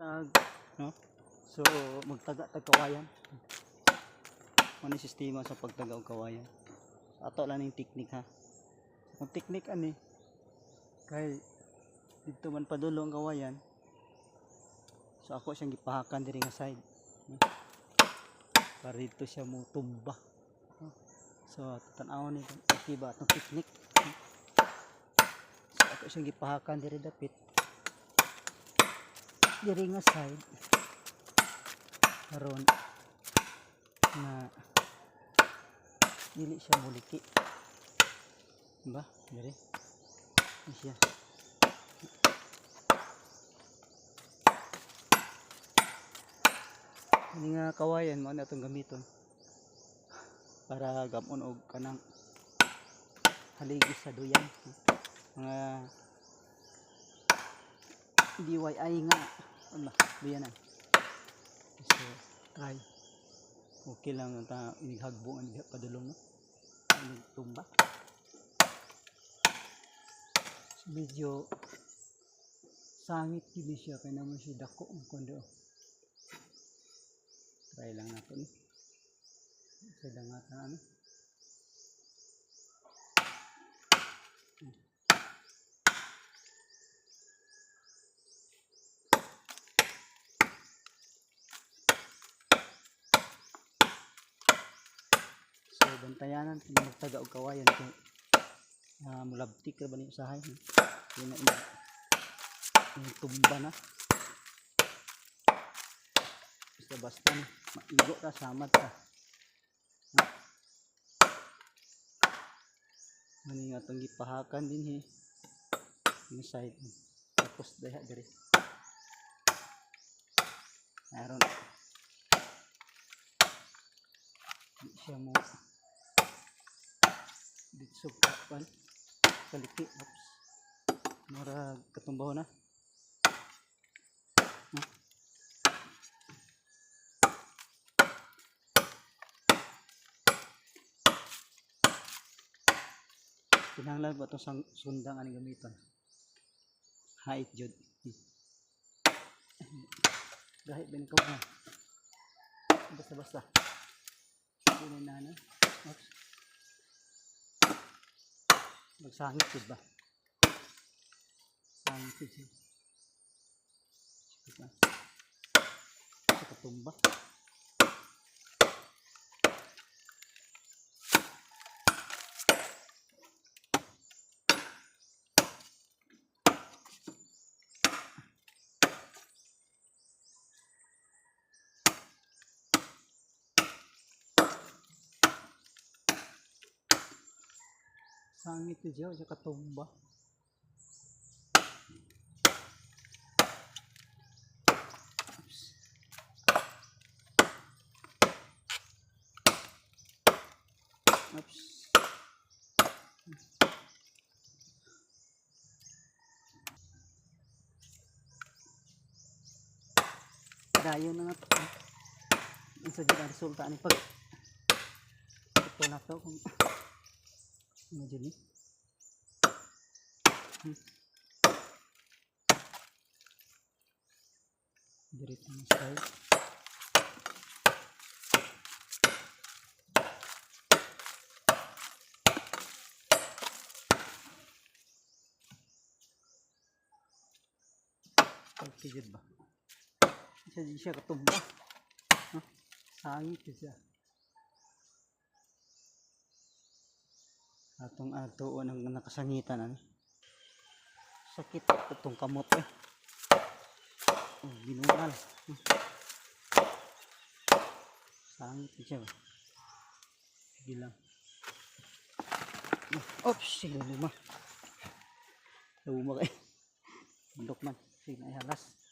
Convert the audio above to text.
tag, no? So magtaga tag kawayan. Ano yung sistema sa pagtaga og kawayan? Ato lang ning teknik ha. Ang teknik ani kay dito man padulo ang kawayan. So ako siyang gipahakan diri nga side. Para dito siya mo tumba. So tan-aw ni kiba atong teknik. So ako siyang gipahakan diri dapit. Diri nga side karon na dili siya muliki ba diri siya ini nga kawayan mo na itong gamiton para gamon og kanang haligi sa duyan mga DIY nga duyanan. So try okay lang ta inihagbong ang padulong no tumba. So, medyo sangit gini siya kaya naman siya dako ang kondo. Try lang natin sa dangatan ano. So bantayanan kung magtaga og kawayan kung mulabtik ra ba ni usahay yun na yung tumba na basta maigo ka samad ka mani nga itong gipahakan din yung side tapos daya diri aron di siya mo dito kapan kaliki mara katumbaho na kinahanglan ba itong sundang ani gamiton height jud gahit din ko na basta hindi na ano magsangit jud ba sangit jud sa katumba sangit jud sa katumba. Oops. Dayo na nga to. Ang sadya ang resulta ni pag ito na to kung ano dyan diretso na side pagkijid ba siya katumba sangit siya atong atuon ang nakasangitan ani sakit itong kamot ginunal sangit siya sige lang oops sige luma kayo bundok man sige na ihalas